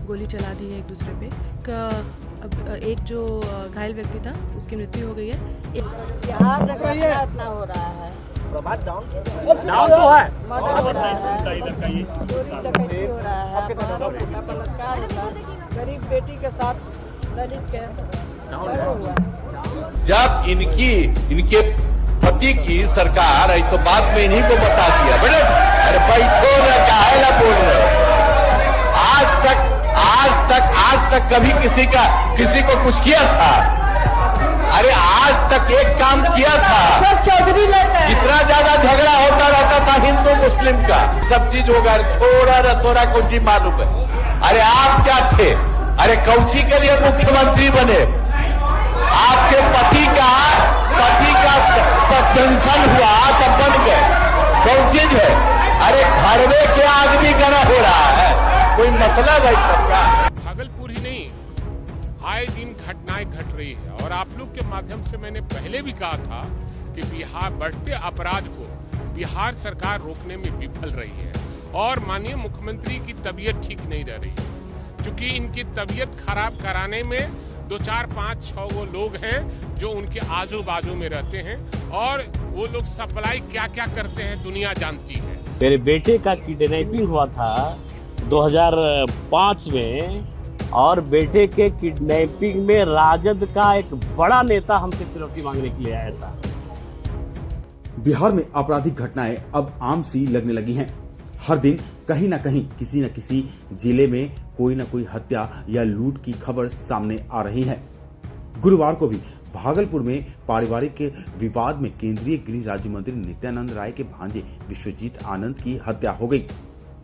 गोली चला दी है एक दूसरे पे। एक जो घायल व्यक्ति था उसकी मृत्यु हो गई है। यहाँ इतना हो रहा है, डाउन तो है, मर्डर हो रहा है, चोरी डकैती हो रहा है, बलात्कार होता है, गरीब बेटी के साथ दलित के हुआ है। जब इनके पति की सरकार आई तो बाद में इन्हीं को बता दिया, बेटे अरे बैठो ना, काहे ना बोल रहे। आज तक कभी किसी को कुछ किया था? अरे आज तक एक काम किया था। सब चौधरी लेते हैं। इतना ज्यादा झगड़ा होता रहता था हिंदू मुस्लिम का, सब चीज होगा, छोड़ा न थोड़ा कुछ ही मालूम है। अरे आप क्या थे? अरे कौची के लिए मुख्यमंत्री बने? आपके पति का सस्पेंशन हुआ तब बन गए, कौन चीज है? अरे घर में क्या आदमी गना हो रहा है, कोई मतलब है सबका? भागलपुर ही नहीं, आए दिन घटनाएं घट रही है और आप लोग के माध्यम से मैंने पहले भी कहा था कि बिहार बढ़ते अपराध को बिहार सरकार रोकने में विफल रही है और माननीय मुख्यमंत्री की तबीयत ठीक नहीं रह रही है, क्योंकि इनकी तबीयत खराब कराने में 2, 4, 5, 6 वो लोग हैं जो उनके आजू बाजू में रहते हैं और वो लोग सप्लाई क्या क्या करते हैं दुनिया जानती है। मेरे बेटे का किडनैपिंग हुआ था 2005 में और बेटे के किडनैपिंग में राजद का एक बड़ा नेता हमसे फिरौती मांगने के लिए आया था। बिहार में आपराधिक घटनाएं अब आम सी लगने लगी हैं। हर दिन कहीं न कहीं किसी न किसी जिले में कोई न कोई हत्या या लूट की खबर सामने आ रही है। गुरुवार को भी भागलपुर में पारिवारिक के विवाद में केंद्रीय गृह राज्य मंत्री नित्यानंद राय के भांजे विश्वजीत आनंद की हत्या हो गई।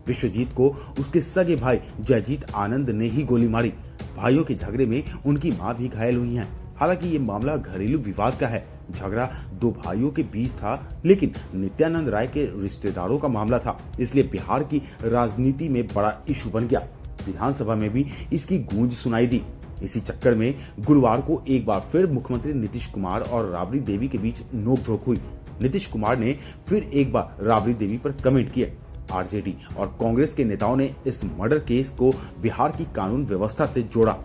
विश्वजीत को उसके सगे भाई जयजीत आनंद ने ही गोली मारी। भाइयों के झगड़े में उनकी मां भी घायल हुई हैं। हालांकि ये मामला घरेलू विवाद का है। झगड़ा 2 भाइयों के बीच था, लेकिन नित्यानंद राय के रिश्तेदारों का मामला था, इसलिए बिहार की राजनीति में बड़ा इशू बन गया। विधानसभा में भी इसकी गूंज सुनाई दी। इसी चक्कर में गुरुवार को एक बार फिर मुख्यमंत्री नीतीश कुमार और राबड़ी देवी के बीच नोकझोंक हुई। नीतीश कुमार ने फिर एक बार राबड़ी देवी पर कमेंट किए। आरजेडी और कांग्रेस के नेताओं ने इस मर्डर केस को बिहार की कानून व्यवस्था से जोड़ा।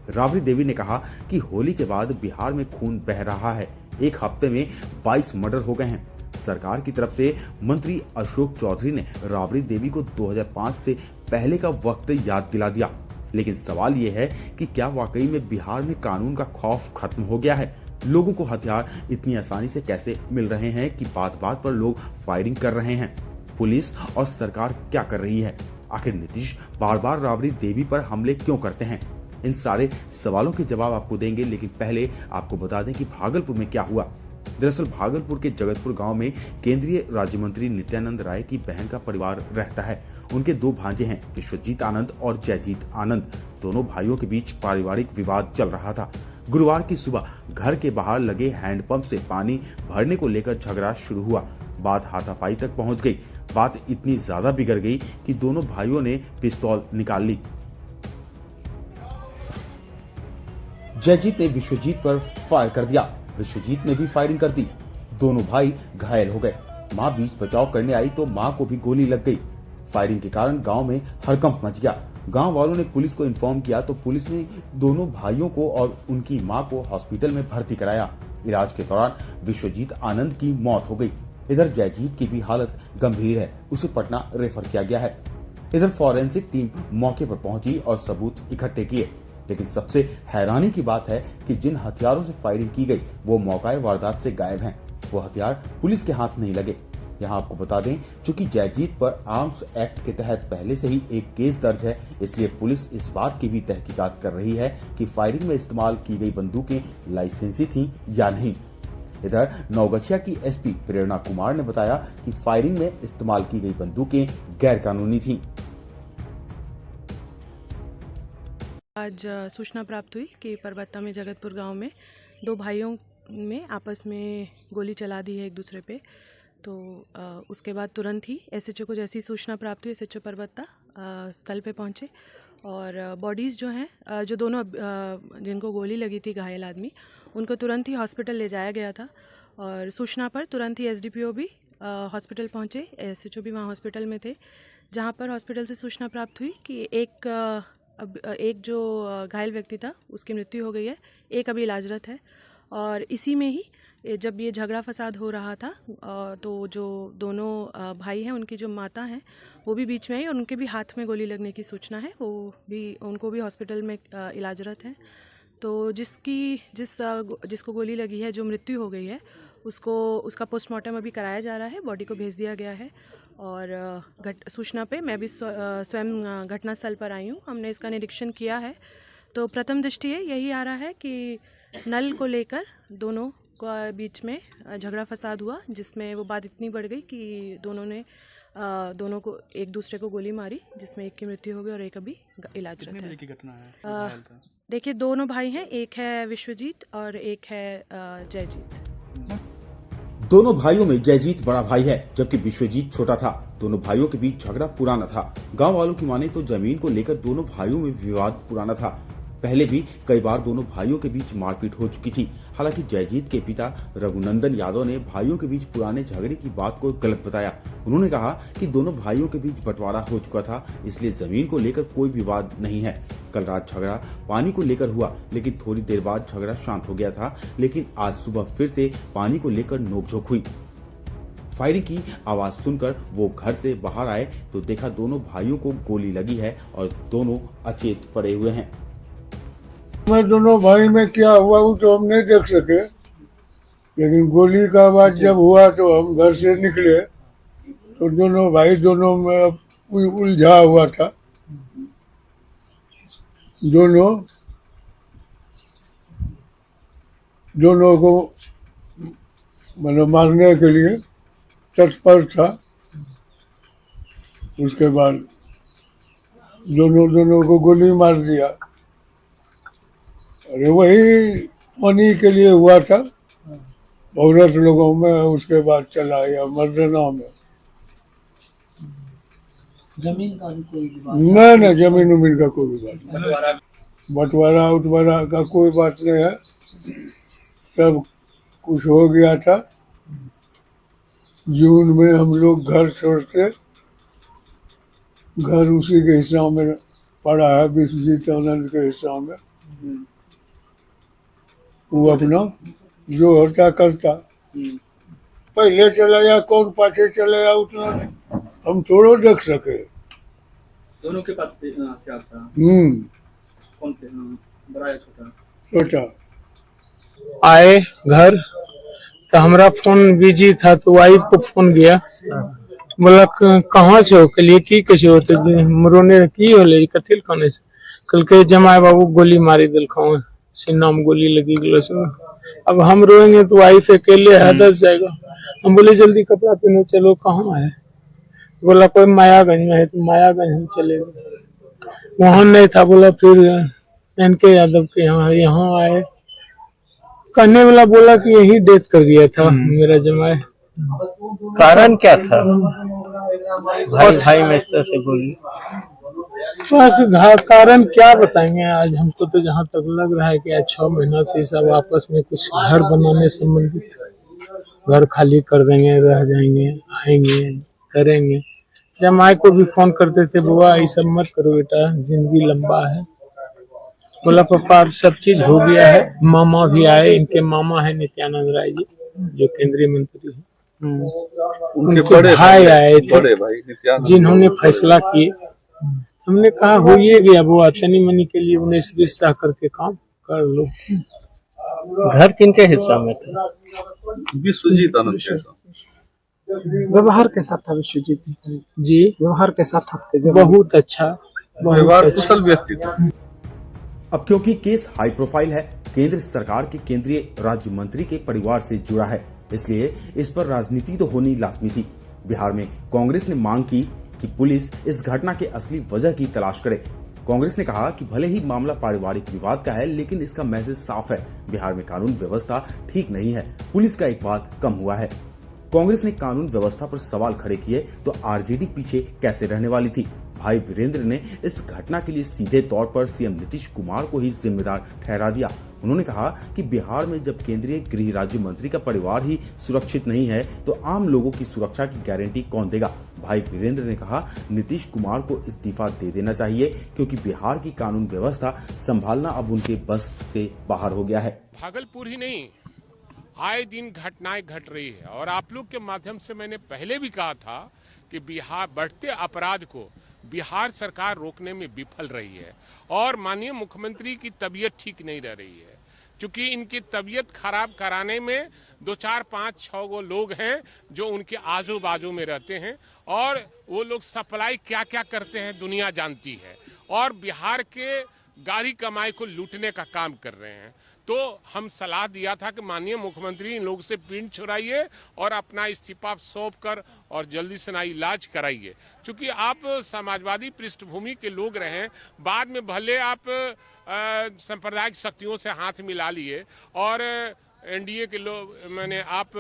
राबड़ी देवी ने कहा कि होली के बाद बिहार में खून बह रहा है। एक हफ्ते में 22 मर्डर हो गए हैं। सरकार की तरफ से मंत्री अशोक चौधरी ने राबड़ी देवी को 2005 से पहले का वक्त याद दिला दिया। लेकिन सवाल ये है कि क्या वाकई में बिहार में कानून का खौफ खत्म हो गया है? लोगों को हथियार इतनी आसानी से कैसे मिल रहे हैं कि बात बात पर लोग फायरिंग कर रहे हैं? पुलिस और सरकार क्या कर रही है? आखिर नीतीश बार बार राबड़ी देवी पर हमले क्यों करते हैं? इन सारे सवालों के जवाब आपको देंगे, लेकिन पहले आपको बता दें कि भागलपुर में क्या हुआ। दरअसल भागलपुर के जगतपुर गांव में केंद्रीय राज्य मंत्री नित्यानंद राय की बहन का परिवार रहता है। उनके 2 भांजे हैं, विश्वजीत आनंद और जयजीत आनंद। दोनों भाइयों के बीच पारिवारिक विवाद चल रहा था। गुरुवार की सुबह घर के बाहर लगे हैंडपंप से पानी भरने को लेकर झगड़ा शुरू हुआ। बात हाथापाई तक पहुंच गई। बात इतनी ज्यादा बिगड़ गई कि दोनों भाइयों ने पिस्तौल निकाल ली। जयजीत ने विश्वजीत पर फायर कर दिया। विश्वजीत ने भी फायरिंग कर दी। दोनों भाई घायल हो गए। मां बीच बचाव करने आई तो मां को भी गोली लग गई। फायरिंग के कारण गांव में हड़कंप मच गया। गांव वालों ने पुलिस को इन्फॉर्म किया तो पुलिस ने दोनों भाइयों को और उनकी मां को हॉस्पिटल में भर्ती कराया। इलाज के दौरान विश्वजीत आनंद की मौत हो गई। इधर जयजीत की भी हालत गंभीर है, उसे पटना रेफर किया गया है। इधर फॉरेंसिक टीम मौके पर पहुंची और सबूत इकट्ठे किए, लेकिन सबसे हैरानी की बात है कि जिन हथियारों से फायरिंग की गई वो मौके वारदात से गायब हैं। वो हथियार पुलिस के हाथ नहीं लगे। यहाँ आपको बता दें, चूंकि जयजीत पर आर्म्स एक्ट के तहत पहले से ही एक केस दर्ज है, इसलिए पुलिस इस बात की भी तहकीकात कर रही है कि फायरिंग में इस्तेमाल की गई बंदूकें लाइसेंसी थी या नहीं। इधर नवगछिया की एसपी प्रेरणा कुमार ने बताया कि फायरिंग में इस्तेमाल की गई बंदूकें गैर कानूनी थीं। आज सूचना प्राप्त हुई कि परबत्ता में जगतपुर गांव में 2 भाइयों में आपस में गोली चला दी है एक दूसरे पे। तो उसके बाद तुरंत ही एसएचओ को जैसी सूचना प्राप्त हुई, एसएचओ परबत्ता स्थल पे पहुंचे और बॉडीज़ जो हैं, जो दोनों जिनको गोली लगी थी घायल आदमी, उनको तुरंत ही हॉस्पिटल ले जाया गया था। और सूचना पर तुरंत ही एसडीपीओ भी हॉस्पिटल पहुंचे, एसएचओ भी वहां हॉस्पिटल में थे, जहां पर हॉस्पिटल से सूचना प्राप्त हुई कि एक अब एक जो घायल व्यक्ति था उसकी मृत्यु हो गई है, एक अभी इलाजरत है। और इसी में ही जब ये झगड़ा फसाद हो रहा था तो जो दोनों भाई हैं उनकी जो माता हैं वो भी बीच में आई और उनके भी हाथ में गोली लगने की सूचना है, उनको भी हॉस्पिटल में इलाजरत हैं। तो जिसको गोली लगी है, जो मृत्यु हो गई है, उसका पोस्टमार्टम अभी कराया जा रहा है, बॉडी को भेज दिया गया है। और सूचना पे मैं भी स्वयं घटनास्थल पर आई हूँ। हमने इसका निरीक्षण किया है तो प्रथम दृष्टि यही आ रहा है कि नल को लेकर दोनों के बीच में झगड़ा फसाद हुआ, जिसमें वो बात इतनी बढ़ गई कि दोनों को एक दूसरे को गोली मारी, जिसमें एक की मृत्यु हो गई और एक अभी इलाजरत है। की घटना है? देखिए, दोनों भाई हैं, एक है विश्वजीत और एक है जयजीत। दोनों भाइयों में जयजीत बड़ा भाई है जबकि विश्वजीत छोटा था। दोनों भाइयों के बीच झगड़ा पुराना था। गांव वालों की माने तो जमीन को लेकर दोनों भाइयों में विवाद पुराना था। पहले भी कई बार दोनों भाइयों के बीच मारपीट हो चुकी थी। हालांकि जयजीत के पिता रघुनंदन यादव ने भाइयों के बीच पुराने झगड़े की बात को गलत बताया। उन्होंने कहा कि दोनों भाइयों के बीच बंटवारा हो चुका था, इसलिए जमीन को लेकर कोई विवाद नहीं है। कल रात झगड़ा पानी को लेकर हुआ, लेकिन थोड़ी देर बाद झगड़ा शांत हो गया था। लेकिन आज सुबह फिर से पानी को लेकर नोकझोंक हुई। फायरिंग की आवाज सुनकर वो घर से बाहर आए तो देखा दोनों भाइयों को गोली लगी है और दोनों अचेत पड़े हुए हैं। मैं दोनों भाई में क्या हुआ वो तो हम नहीं देख सके, लेकिन गोली का आवाज जब हुआ तो हम घर से निकले तो दोनों भाई दोनों में उलझा हुआ था। दोनों को मतलब मारने के लिए तत्पर था। उसके बाद दोनों को गोली मार दिया। अरे वही पानी के लिए हुआ था औरत लोगों में, उसके बाद चला या मर्दना में। जमीन का कोई नहीं, जमीन उमीन का कोई बात नहीं, बंटवारा उटवारा का कोई बात नहीं है। सब कुछ हो गया था। जून में हम लोग घर छोड़ते, घर उसी के हिस्सा में पड़ा है, विश्वजीत आनंद के हिस्सा में। वो अपना जो होता करता, पहले चला या कौन पाछे चले या उतना हम थोड़ो देख सके। दोनों के पास क्या था? कौन थे? बड़ा या छोटा? छोटा। आए घर तो हमारा फोन बिजी था तो वाइफ को फोन गया, बोला कहाँ से हो, कल की कैसे हो, तो मरोने की हो ले कथिल खाने से, कल के जमाए बाबू गोली मारी दिल खाओ सीना में गोली लगी गलस में। अब हम रोएंगे तो वाइफ अकेले है, दस जाएगा। हम बोले जल्दी कपड़ा पहनो, चलो कहाँ है, बोला कोई मायागंज में है, तो मायागंज हम चले गए। वहां नहीं था, बोला फिर एनके यादव के यहाँ आए। कहने वाला बोला कि यही डेथ कर गया था मेरा जमाए। कारण क्या था? भाई में इस तरह से गोली, बस कारण क्या बताएंगे। आज हमको तो जहाँ तक लग रहा है कि आज 6 महीना से सब आपस में कुछ घर बनाने संबंधित, घर खाली कर देंगे, रह जाएंगे, आएंगे, करेंगे। जमाई को भी फोन करते थे, बुआ ये सब मत करो बेटा, जिंदगी लंबा है। बोला पापा अब सब चीज हो गया है। मामा भी आए, इनके मामा है नित्यानंद राय जी जो केंद्रीय मंत्री है, उनके भाई आए थे जिन्होंने फैसला किए। हमने कहा हो ये गया बुआ, तनी मनी के लिए 19-20 साल करके काम कर लो। घर किनके हिस्सा में था? विश्वजीत आनंद के साथ। व्यवहार के साथ था विश्वजीत जी, व्यवहार के साथ था, बहुत अच्छा, व्यवहार कुशल व्यक्ति था। अब क्योंकि केस हाई प्रोफाइल है, केंद्र सरकार के केंद्रीय राज्य मंत्री के परिवार से जुड़ा है, इसलिए इस पर राजनीति तो होनी लाजमी थी। बिहार में कांग्रेस ने मांग की कि पुलिस इस घटना के असली वजह की तलाश करे। कांग्रेस ने कहा कि भले ही मामला पारिवारिक विवाद का है, लेकिन इसका मैसेज साफ है, बिहार में कानून व्यवस्था ठीक नहीं है, पुलिस का एक बार कम हुआ है। कांग्रेस ने कानून व्यवस्था पर सवाल खड़े किए तो आरजेडी पीछे कैसे रहने वाली थी। भाई वीरेंद्र ने इस घटना के लिए सीधे तौर पर सीएम नीतीश कुमार को ही जिम्मेदार ठहरा दिया। उन्होंने कहा कि बिहार में जब केंद्रीय गृह राज्य मंत्री का परिवार ही सुरक्षित नहीं है तो आम लोगों की सुरक्षा की गारंटी कौन देगा। भाई वीरेंद्र ने कहा, नीतीश कुमार को इस्तीफा दे देना चाहिए क्योंकि बिहार की कानून व्यवस्था संभालना अब उनके बस से बाहर हो गया है। भागलपुर ही नहीं, आए दिन घटनाएं घट रही है और आप लोग के माध्यम से मैंने पहले भी कहा था कि बिहार बढ़ते अपराध को बिहार सरकार रोकने में विफल रही है और माननीय मुख्यमंत्री की तबीयत ठीक नहीं रह रही है, क्योंकि इनकी तबीयत खराब कराने में 2, 4, 5, 6 गो लोग हैं जो उनके आजू बाजू में रहते हैं और वो लोग सप्लाई क्या क्या करते हैं दुनिया जानती है और बिहार के गाड़ी कमाई को लूटने का काम कर रहे हैं। तो हम सलाह दिया था कि माननीय मुख्यमंत्री इन लोग से पिंड छुड़ाइए और अपना इस्तीफा सौंप कर और जल्दी से ना इलाज कराइए, क्योंकि आप समाजवादी पृष्ठभूमि के लोग रहे, बाद में भले आप सांप्रदायिक शक्तियों से हाथ मिला लिए और एनडीए के लोग मैंने आप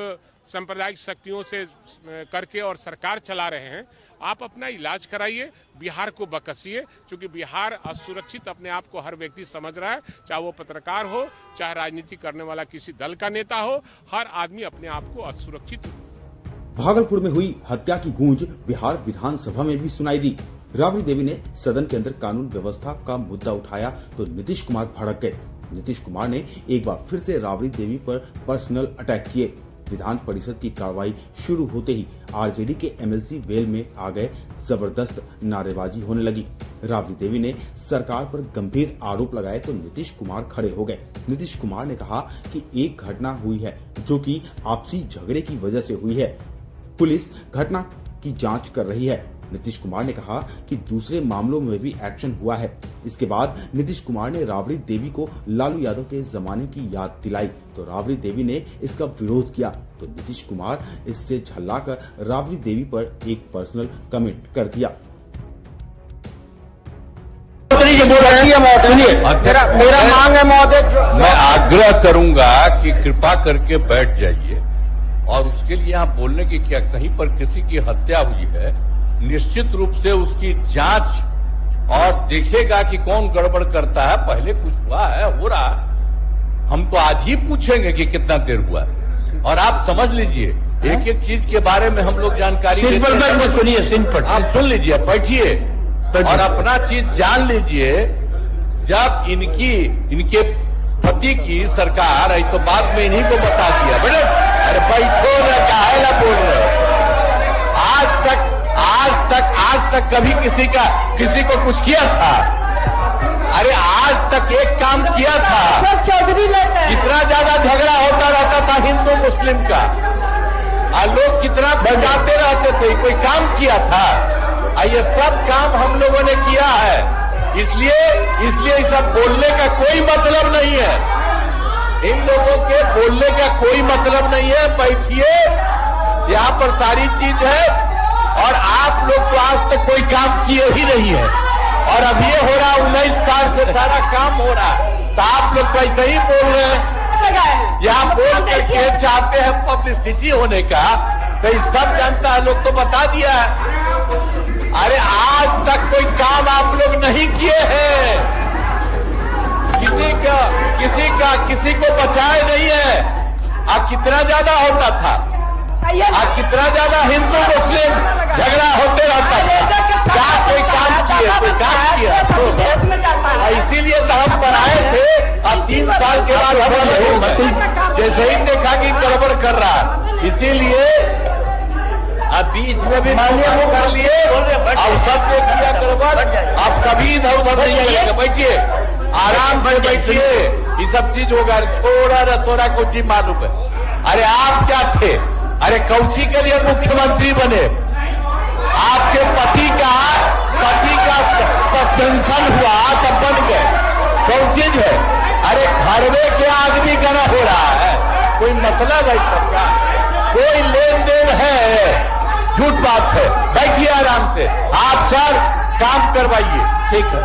सांप्रदायिक शक्तियों से करके और सरकार चला रहे हैं, आप अपना इलाज कराइए, बिहार को बकसिए, क्योंकि बिहार असुरक्षित अपने आप को हर व्यक्ति समझ रहा है, चाहे वो पत्रकार हो, चाहे राजनीति करने वाला किसी दल का नेता हो, हर आदमी अपने आप को असुरक्षित। भागलपुर में हुई हत्या की गूंज बिहार विधानसभा में भी सुनाई दी। राबड़ी देवी ने सदन के अंदर कानून व्यवस्था का मुद्दा उठाया तो नीतीश कुमार भड़क गए। नीतीश कुमार ने एक बार फिर से राबड़ी देवी पर पर्सनल अटैक किए। विधान परिषद की कार्रवाई शुरू होते ही आरजेडी के एमएलसी वेल में आ गए, जबरदस्त नारेबाजी होने लगी। राबड़ी देवी ने सरकार पर गंभीर आरोप लगाए तो नीतीश कुमार खड़े हो गए। नीतीश कुमार ने कहा कि एक घटना हुई है जो कि आपसी झगड़े की वजह से हुई है, पुलिस घटना की जांच कर रही है। नीतीश कुमार ने कहा कि दूसरे मामलों में भी एक्शन हुआ है। इसके बाद नीतीश कुमार ने राबड़ी देवी को लालू यादव के जमाने की याद दिलाई तो राबड़ी देवी ने इसका विरोध किया तो नीतीश कुमार इससे झल्लाकर राबड़ी देवी पर एक पर्सनल कमेंट कर दिया। मेरा मांग है महोदय, मैं आग्रह करूंगा कि कृपा करके बैठ जाइए और उसके लिए यहाँ बोलने की क्या, कहीं पर किसी की हत्या हुई है, निश्चित रूप से उसकी जांच और देखेगा कि कौन गड़बड़ करता है। पहले कुछ हुआ है, हो रहा, हम तो आज ही पूछेंगे कि कितना देर हुआ है। और आप समझ लीजिए, एक एक चीज के बारे में हम लोग जानकारी सुनिए, आप सुन लीजिए, बैठिए और अपना चीज जान लीजिए। जब इनके पति की सरकार आई तो बाद में इन्हीं को बता दिया, बेटे अरे बैठो ना, काहे ना बोल रहे। आज तक कभी किसी को कुछ किया था? अरे आज तक एक काम किया था? सब चौधरी लेते हैं। कितना ज्यादा झगड़ा होता रहता था हिंदू मुस्लिम का, और लोग कितना बजाते रहते थे, कोई काम किया था? ये सब काम हम लोगों ने किया है, इसलिए सब बोलने का कोई मतलब नहीं है। इन लोगों के बोलने का कोई मतलब नहीं है। बैठिए, यहाँ पर सारी चीज है और आप लोग तो आज तक कोई काम किए ही नहीं है और अब ये हो रहा, 19 साल से सारा काम हो रहा है, तो आप लोग तो ऐसे ही बोल रहे हैं। यहाँ बोल करके चाहते हैं पब्लिसिटी होने का, तो ये सब जानता है, लोग तो बता दिया है। अरे आज तक कोई काम आप लोग नहीं किए हैं, किसी को बचाए नहीं है। कितना ज्यादा होता था, कितना ज्यादा हिंदू मुस्लिम झगड़ा होते रहता था, क्या कोई काम किया? इसीलिए तो हम बनाए थे और 3 साल के बाद हम जैसे ही देखा कि गड़बड़ कर रहा, इसीलिए बीच में भी कर लिए और सब देख लिया गड़बड़। अब कभी इधर उधर नहीं जाइएगा, बैठिए, आराम से बैठिए, ये सब चीज होगा। छोड़ा रसोड़ा कुछ ही मालूम है। अरे आप क्या थे? अरे कौची के लिए मुख्यमंत्री बने? आपके पति का सस्पेंशन हुआ तब बन गए, कौन चीज है? अरे घर में क्या आदमी गना हो रहा है? कोई मतलब है सबका? कोई लेन देन है? झूठ बात है। बैठिए आराम से, आप सर काम करवाइए, ठीक है।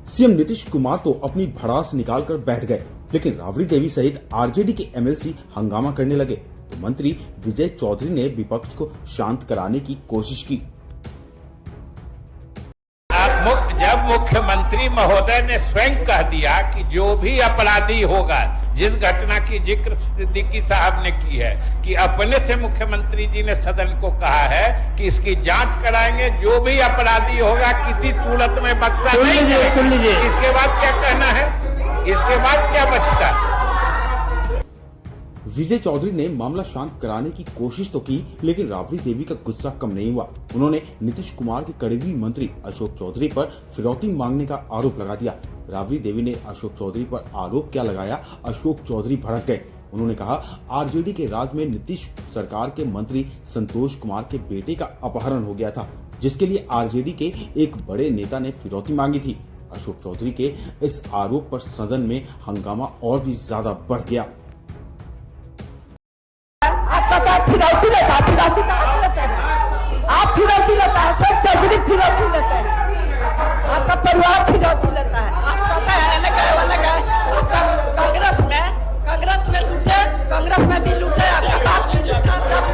सीएम नीतीश कुमार तो अपनी भड़ास निकालकर बैठ गए, लेकिन राबड़ी देवी सहित आरजेडी के एमएलसी हंगामा करने लगे तो मंत्री विजय चौधरी ने विपक्ष को शांत कराने की कोशिश की। जब जब मुख्यमंत्री महोदय ने स्वयं कह दिया कि जो भी अपराधी होगा, जिस घटना की जिक्र सिद्दीकी साहब ने की है कि अपने से मुख्यमंत्री जी ने सदन को कहा है कि इसकी जांच कराएंगे, जो भी अपराधी होगा किसी सूरत में बख्शा नहीं जाएगा। इसके बाद क्या कहना है, इसके बाद क्या बचता है? विजय चौधरी ने मामला शांत कराने की कोशिश तो की, लेकिन राबड़ी देवी का गुस्सा कम नहीं हुआ। उन्होंने नीतीश कुमार के करीबी मंत्री अशोक चौधरी पर फिरौती मांगने का आरोप लगा दिया। राबड़ी देवी ने अशोक चौधरी पर आरोप क्या लगाया, अशोक चौधरी भड़क गए। उन्होंने कहा, आरजेडी के राज में नीतीश सरकार के मंत्री संतोष कुमार के बेटे का अपहरण हो गया था, जिसके लिए आरजेडी के एक बड़े नेता ने फिरौती मांगी थी। अशोक चौधरी के इस आरोप पर सदन में हंगामा और भी ज्यादा बढ़ गया। फिरौती लेता है, फिरौती कहाँ लेता है? आप फिरौती लेता है, अशोक चौधरी फिरौती लेता है, आपका परिवार फिरौती लेता है। आप कहते हैं कांग्रेस में लूटे, कांग्रेस में भी लूटे, आपका बाप भी लूटा, सब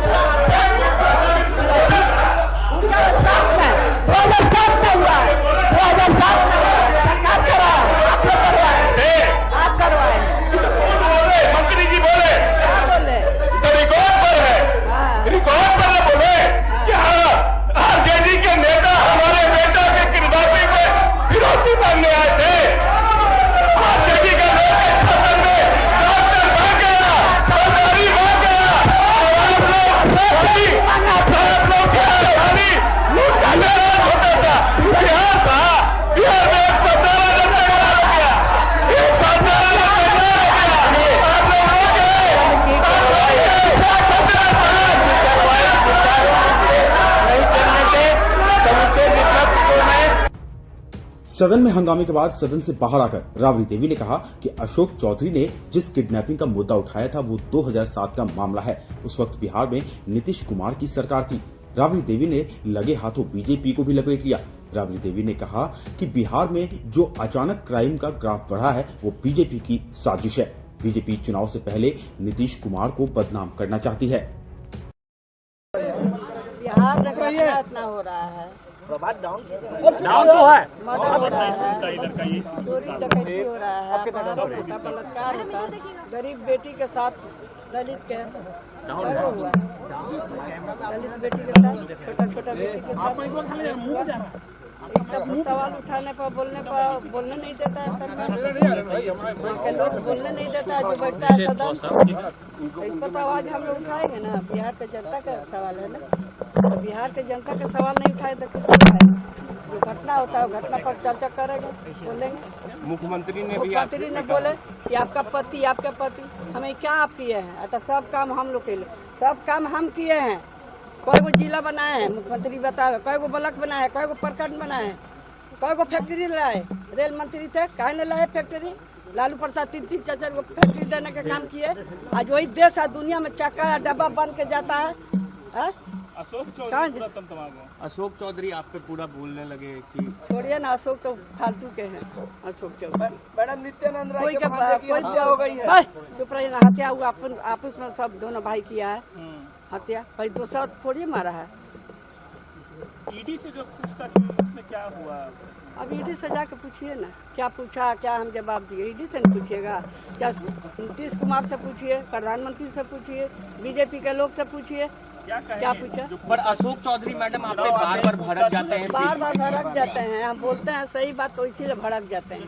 उनका साथ में 2007 में हुआ है, 2007 में सरकार करवाया, आप लोग करवाए, आप करवाए। मंत्री जी बोले, क्या बोले? रिकॉर्ड पर न बोले कि आरजेडी के नेता हमारे बेटा के किडनैपिंग में फिरौती मांगने आए थे। आरजेडी का नेता इस सदन में डॉक्टर भाग गया, सरकारी भाग गया, और आप लोग लूट का नाराज होता था। बिहार था, बिहार में 117 जनता हो गया, 117 सदन में हंगामे के बाद सदन से बाहर आकर राबड़ी देवी ने कहा कि अशोक चौधरी ने जिस किडनैपिंग का मुद्दा उठाया था वो 2007 का मामला है। उस वक्त बिहार में नीतीश कुमार की सरकार थी। राबड़ी देवी ने लगे हाथों बीजेपी को भी लपेट लिया। राबड़ी देवी ने कहा कि बिहार में जो अचानक क्राइम का ग्राफ बढ़ा है वो बीजेपी की साजिश है। बीजेपी चुनाव से पहले नीतीश कुमार को बदनाम करना चाहती है। बिहार में इतना हो रहा है, डाउन तो है, मर्डर हो रहा है, चोरी डकैती हो रहा है, बलात्कार होता है, गरीब बेटी के साथ दलित के हुआ, दलित बेटी के साथ, छोटा बेटी के साथ, ये सब सवाल उठाने पर बोलने नहीं देता है सरकार, लोग बोलने नहीं देता है। जो बैठता है सदन, इस पर तो आवाज हम लोग उठाएंगे ना। बिहार के जनता का सवाल है ना, तो बिहार के जनता का सवाल नहीं उठाए तो किसको उठाए? जो घटना होता है वो घटना पर चर्चा करेंगे, बोलेंगे। मुख्यमंत्री ने बोले कि आपका पति हमें क्या आप किए हैं, तो सब काम हम लोग के लिए, सब काम हम किए हैं। कोई को जिला बनाए हैं, मुख्यमंत्री बताए, कोई को ब्लॉक बनाए हैं, कोई को प्रखंड बनाए हैं, कोई को फैक्ट्री लाए। रेल मंत्री थे, काहे ने लाए फैक्ट्री? लालू प्रसाद 3-3 4-4 को फैक्ट्री देने का काम किए। आज वही देश आज दुनिया में चक्का डब्बा बन के जाता है। अशोक चौधरी आप पे पूरा बोलने लगे कि छोड़िए ना, अशोक तो फालतू के हैं। अशोक चौधरी मैडम नित्यानंद राय कोई के हत्या हो गई है। चुप रहिए ना, हत्या हुआ आपस में सब दोनों भाई किया है हत्या, भाई दूसरा थोड़ी मारा है। ईडी से जो पूछताछ हुई उसमें क्या हुआ? अब ईडी से जाके पूछिए ना, क्या पूछा, क्या हम जवाब दिए। ईडी से नहीं पूछिएगा, क्या नीतीश कुमार से पूछिए, प्रधानमंत्री से पूछिए, बीजेपी के लोग से पूछिए, क्या पूछा। पर अशोक चौधरी मैडम आप पे बार बार भड़क जाते हैं, बार भड़क जाते हैं। हम बोलते हैं सही बात तो इसीलिए भड़क जाते हैं।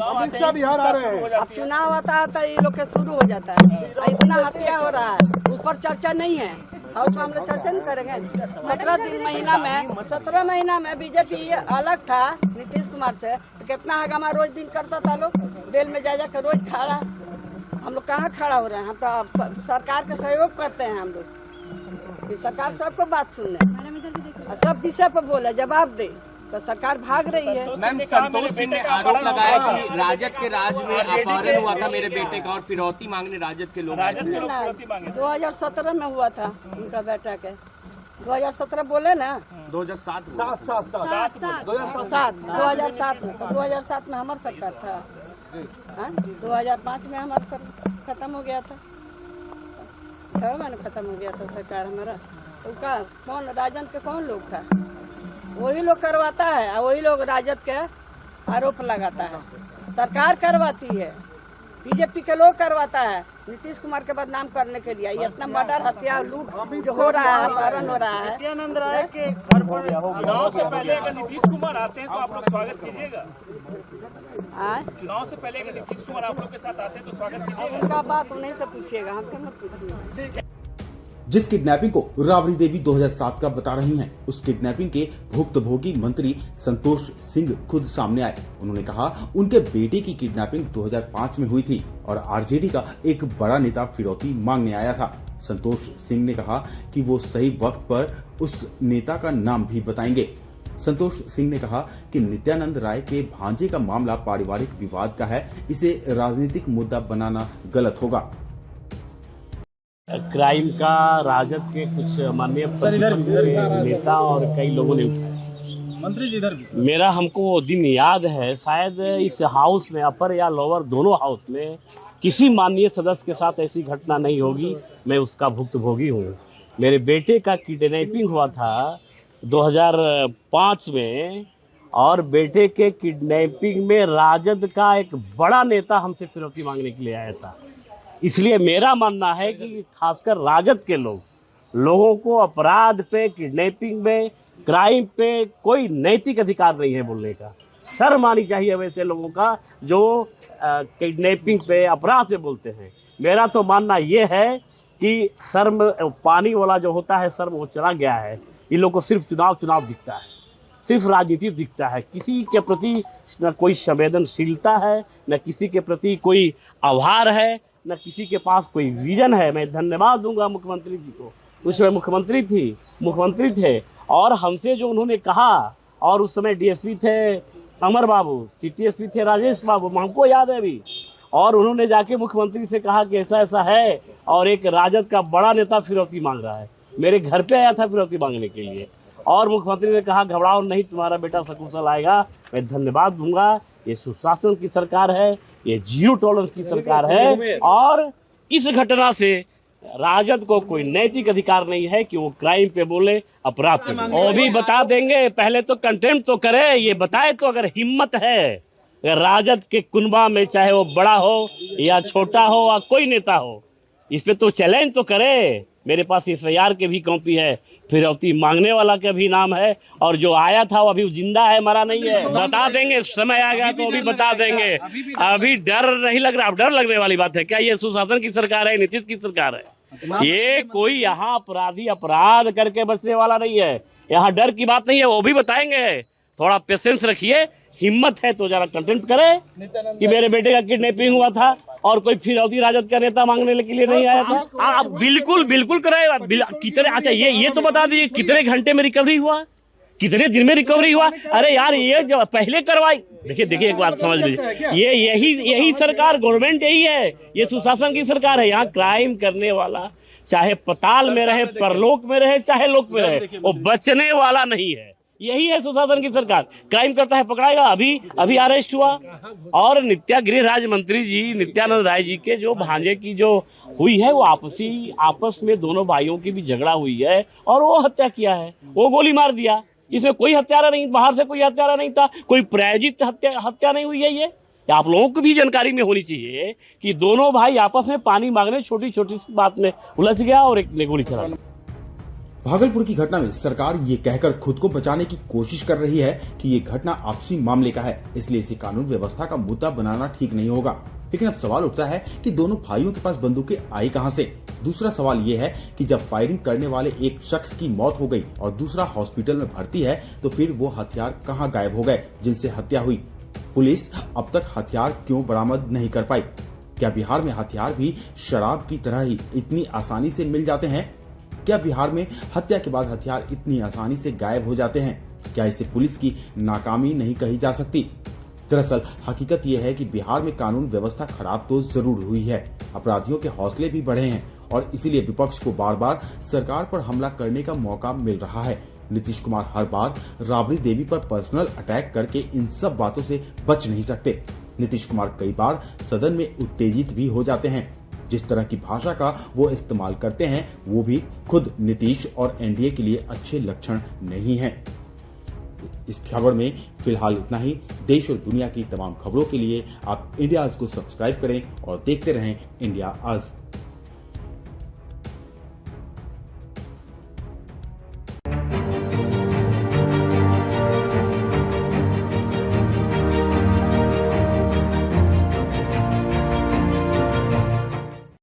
बिहार आ रहे हैं, अब चुनाव आता है तो ये लोग के शुरू हो जाता है। इतना हत्या हो रहा है, उस पर चर्चा नहीं है, और उसमें हम लोग चर्चा नहीं करेंगे। 17 महीना में बीजेपी अलग था नीतीश कुमार से, तो कितना हंगामा रोज दिन करता था लोग, जेल में जा कर रोज खड़ा। हम लोग कहाँ खड़ा हो रहे हैं? हम तो सरकार का सहयोग करते हैं। हम लोग सरकार सबको बात सुने, सब विषय पर बोले, जवाब दे, तो सरकार भाग रही है। मैम संतोष सिंह ने आरोप लगाया कि राजद के राज में अपहरण हुआ था मेरे बेटे का और फिरौती मांगने राजद के लोग आए थे। 2017 में हुआ था उनका बेटा के, 2017 बोले ना, 2007 2007 में हमारा सरकार था। 2005 में हमारा सरकार खत्म हो गया था, 6 महीने खत्म हो गया था सरकार हमारा। तो का कौन राजद के कौन लोग था? वही लोग करवाता है, वही लोग राजद के आरोप लगाता है। सरकार करवाती है, बीजेपी के लोग करवाता है नीतीश कुमार के बदनाम करने के लिए। ये इतना मर्डर, हत्या, लूट जो हो रहा है, अपहरण हो रहा है। नित्यानंद राय के घर पर चुनाव से पहले अगर नीतीश कुमार आते हैं तो आप लोग स्वागत कीजिएगा? चुनाव से पहले अगर नीतीश कुमार आप लोग के साथ आते हैं तो स्वागत कीजिएगा? उनका बात उन्हीं से पूछिएगा, हमसे मत पूछिए। जिस किडनैपिंग को राबड़ी देवी 2007 का बता रही हैं, उस किडनैपिंग के भुक्तभोगी मंत्री संतोष सिंह खुद सामने आए। उन्होंने कहा उनके बेटे की किडनैपिंग 2005 में हुई थी और आरजेडी का एक बड़ा नेता फिरौती मांगने आया था। संतोष सिंह ने कहा कि वो सही वक्त पर उस नेता का नाम भी बताएंगे। संतोष सिंह ने कहा कि नित्यानंद राय के भांजे का मामला पारिवारिक विवाद का है, इसे राजनीतिक मुद्दा बनाना गलत होगा। क्राइम का राजद के कुछ माननीय नेता और कई लोगों ने उठाया। मंत्री जी इधर भी मेरा हमको वो दिन याद है, शायद इस हाउस में, अपर या लोअर दोनों हाउस में किसी माननीय सदस्य के साथ ऐसी घटना नहीं होगी। मैं उसका भुक्तभोगी हूँ। मेरे बेटे का किडनैपिंग हुआ था 2005 में और बेटे के किडनैपिंग में राजद का एक बड़ा नेता हमसे फिरौती मांगने के लिए आया था। इसलिए मेरा मानना है कि खासकर राजद के लोगों को अपराध पे, किडनैपिंग में, क्राइम पे कोई नैतिक अधिकार नहीं है बोलने का। शर्म आनी चाहिए वैसे लोगों का जो किडनैपिंग पे, अपराध पे बोलते हैं। मेरा तो मानना ये है कि शर्म, पानी वाला जो होता है शर्म, वो चला गया है। इन लोगों को सिर्फ चुनाव दिखता है, सिर्फ राजनीति दिखता है। किसी के प्रति न कोई संवेदनशीलता है, न किसी के प्रति कोई आभार है, न किसी के पास कोई विजन है। मैं धन्यवाद दूंगा मुख्यमंत्री जी को। उस समय मुख्यमंत्री थे और हमसे जो उन्होंने कहा, और उस समय डीएसपी थे अमर बाबू, सीटीएसपी थे राजेश बाबू, हमको याद है अभी। और उन्होंने जाके मुख्यमंत्री से कहा कि ऐसा ऐसा है और एक राजद का बड़ा नेता फिरौती मांग रहा है। मेरे घर पे आया था फिरौती मांगने के लिए और मुख्यमंत्री ने कहा घबराओ नहीं, तुम्हारा बेटा सकुशल आएगा। मैं धन्यवाद दूंगा। ये सुशासन की सरकार है, ये जीरो टॉलरेंस की सरकार है और इस घटना से राजद को कोई नैतिक अधिकार नहीं है कि वो क्राइम पे बोले, अपराध पे बोले। वो भी बता देंगे, पहले तो कंटेम्प्ट तो करे, ये बताए तो अगर हिम्मत है राजद के कुनबा में, चाहे वो बड़ा हो या छोटा हो या कोई नेता हो, इस पे तो चैलेंज तो करे। मेरे पास एफआईआर के भी कॉपी है, फिरौती मांगने वाला का भी नाम है और जो आया था वो अभी जिंदा है, मरा नहीं है। बता देंगे, समय आ गया तो अभी बता देंगे। अभी डर नहीं लग रहा। अब डर लगने वाली बात है क्या? ये सुशासन की सरकार है, नीतीश की सरकार है। ये कोई यहाँ अपराधी अपराध करके बचने वाला नहीं है। यहाँ डर की बात नहीं है, वो भी बताएंगे। थोड़ा पेशेंस रखिए, हिम्मत है तो जरा कंटेम्प्ट करे कि मेरे बेटे का किडनैपिंग हुआ था और कोई फिरौती राजद का नेता मांगने के लिए नहीं आया था। आप बिल्कुल कराएगा। कितने, अच्छा ये तो बता दीजिए कितने घंटे में रिकवरी हुआ, कितने दिन में रिकवरी हुआ? अरे यार ये जो पहले करवाई, देखिए एक बात समझ लीजिए, ये यही सरकार, गवर्नमेंट यही है, ये सुशासन की सरकार है। यहाँ क्राइम करने वाला चाहे पताल में रहे, परलोक में रहे, चाहे लोक में रहे, वो बचने वाला नहीं है। यही है सुशासन की सरकार। क्राइम करता है पकड़ाएगा। अभी अरेस्ट हुआ और गृह राज्य मंत्री जी नित्यानंद राय जी के जो भांजे की जो हुई है, वो आपस में दोनों भाइयों की भी झगड़ा हुई है और वो हत्या किया है, वो गोली मार दिया। इसमें कोई हत्यारा नहीं, बाहर से कोई हत्यारा नहीं था, कोई प्रायोजित हत्या नहीं हुई है। ये आप लोगों को भी जानकारी में होनी चाहिए कि दोनों भाई आपस में पानी मांगने छोटी छोटी सी बात में उलझ गया और एक ने गोली चला दी। भागलपुर की घटना में सरकार ये कहकर खुद को बचाने की कोशिश कर रही है कि ये घटना आपसी मामले का है, इसलिए इसे कानून व्यवस्था का मुद्दा बनाना ठीक नहीं होगा। लेकिन अब सवाल उठता है कि दोनों भाइयों के पास बंदूकें आई कहां से? दूसरा सवाल ये है कि जब फायरिंग करने वाले एक शख्स की मौत हो गई और दूसरा हॉस्पिटल में भर्ती है, तो फिर वो हथियार कहां गायब हो गए जिनसे हत्या हुई? पुलिस अब तक हथियार क्यों बरामद नहीं कर पाई? क्या बिहार में हथियार भी शराब की तरह ही इतनी आसानी से मिल जाते हैं? क्या बिहार में हत्या के बाद हथियार इतनी आसानी से गायब हो जाते हैं? क्या इसे पुलिस की नाकामी नहीं कही जा सकती? दरअसल हकीकत यह है कि बिहार में कानून व्यवस्था खराब तो जरूर हुई है, अपराधियों के हौसले भी बढ़े हैं और इसीलिए विपक्ष को बार बार सरकार पर हमला करने का मौका मिल रहा है। नीतीश कुमार हर बार राबड़ी देवी पर पर्सनल अटैक करके इन सब बातों से बच नहीं सकते। नीतीश कुमार कई बार सदन में उत्तेजित भी हो जाते हैं। जिस तरह की भाषा का वो इस्तेमाल करते हैं, वो भी खुद नीतीश और एनडीए के लिए अच्छे लक्षण नहीं है। इस खबर में फिलहाल इतना ही। देश और दुनिया की तमाम खबरों के लिए आप इंडिया आज को सब्सक्राइब करें और देखते रहें इंडिया आज।